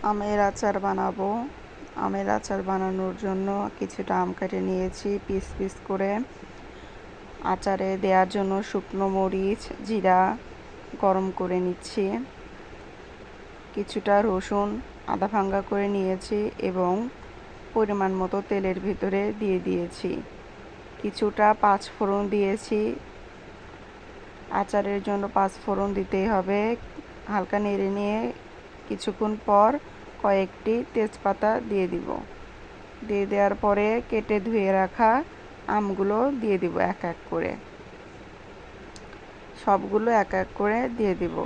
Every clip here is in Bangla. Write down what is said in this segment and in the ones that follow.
আমের আচার বানাবো। আমের আচার বানানোর জন্য কিছুটা আম কেটে নিয়েছি পিস পিস করে। আচারে দেওয়ার জন্য শুকনো মরিচ, জিরা গরম করে নিচ্ছি। কিছুটা রসুন আধা ভাঙ্গা করে নিয়েছি এবং পরিমাণ মতো তেলের ভিতরে দিয়ে দিয়েছি। কিছুটা পাঁচফোড়ন দিয়েছি। আচারের জন্য পাঁচফোড়ন দিতেই হবে। হালকা নেড়ে নিয়ে কিছুক্ষণ পর কয়েকটি তেজপাতা দিয়ে দিব। দিয়ে দেওয়ার পরে কেটে ধুয়ে রাখা আমগুলো দিয়ে দিব এক এক করে। সবগুলো এক এক করে দিয়ে দিব।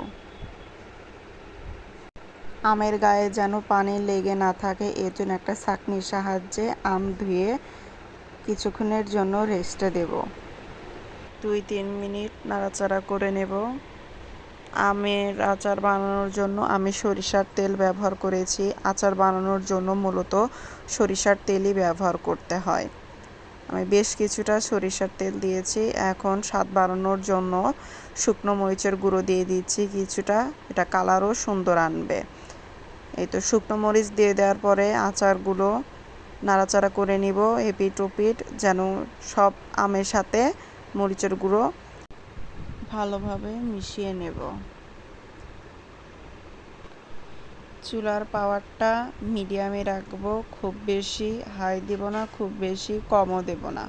আমের গায়ে যেন পানি লেগে না থাকে এর জন্য একটা ছাঁকনির সাহায্যে আম ধুয়ে কিছুক্ষণের জন্য রেস্টে দেব। 2-3 মিনিট নাড়াচাড়া করে নেব। আমের আচার বানানোর জন্য আমি সরিষার তেল ব্যবহার করেছি। আচার বানানোর জন্য মূলত সরিষার তেলই ব্যবহার করতে হয়। আমি বেশ কিছুটা সরিষার তেল দিয়েছি। এখন স্বাদ বাড়ানোর জন্য শুকনো মরিচের গুঁড়ো দিয়ে দিচ্ছি কিছুটা, এটা কালারও সুন্দর আনবে। এই তো শুকনো মরিচ দিয়ে দেওয়ার পরে আচারগুলো নাড়াচাড়া করে নিব এপিট ওপিট যেন সব আমের সাথে মরিচের গুঁড়ো ভালোভাবে মিশিয়ে নেব। চুলার পাওয়ারটা মিডিয়ামে রাখবো, খুব বেশি হাই দেব না, খুব বেশি কমও দেব না।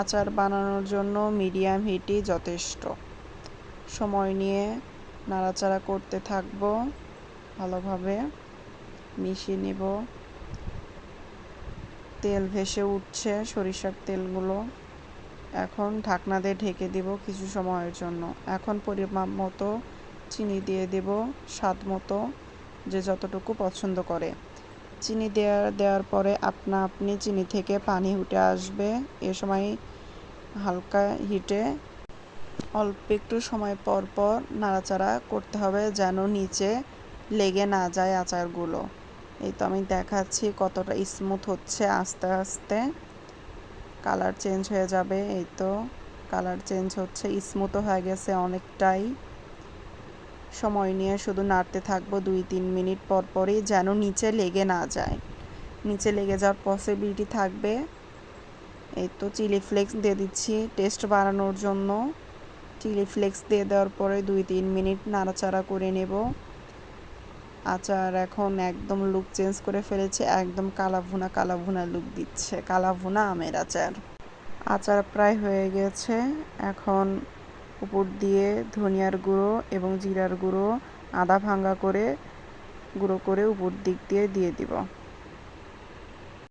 আচার বানানোর জন্য মিডিয়াম হিটই যথেষ্ট। সময় নিয়ে নাড়াচাড়া করতে থাকবো, ভালোভাবে মিশিয়ে নেব। তেল ভেসে উঠছে সরিষার তেলগুলো। এখন ঢাকনা দিয়ে ঢেকে দিব কিছু সময়ের জন্য। এখন পরিমাণ মতো চিনি দিয়ে দেব, স্বাদ মতো যে যতটুকু পছন্দ করে। চিনি দেওয়ার পরে আপনা আপনি চিনি থেকে পানি উঠে আসবে। এ সময় হালকা হিটে অল্প একটু সময় পর পর নাড়াচাড়া করতে হবে যেন নিচে লেগে না যায় আচারগুলো। এই তো আমি দেখাচ্ছি কতটা স্মুথ হচ্ছে আস্তে আস্তে। কালার চেঞ্জ হয়ে যাবে। এই তো কালার চেঞ্জ হচ্ছে, স্মুথও হয়ে গেছে অনেকটাই। সময় নিয়ে শুধু নাড়তে থাকবো 2-3 মিনিট পর পরই যেন নিচে লেগে না যায়। নিচে লেগে যাওয়ার পসিবিলিটি থাকবে। এই তো চিলি ফ্লেক্স দিয়ে দিচ্ছি টেস্ট বাড়ানোর জন্য। চিলি ফ্লেক্স দিয়ে দেওয়ার পরে 2-3 মিনিট নাড়াচাড়া করে নেব। আচার এখন একদম লুক চেঞ্জ করে ফেলেছে, একদম কালাভুনা কালাভুনা লুক দিচ্ছে, কালাভুনা আমের আচার। আচার প্রায় হয়ে গেছে। এখন উপর দিয়ে ধনিয়ার গুঁড়ো এবং জিরার গুঁড়ো আধা ভাঙ্গা করে গুঁড়ো করে উপর দিক দিয়ে দিব।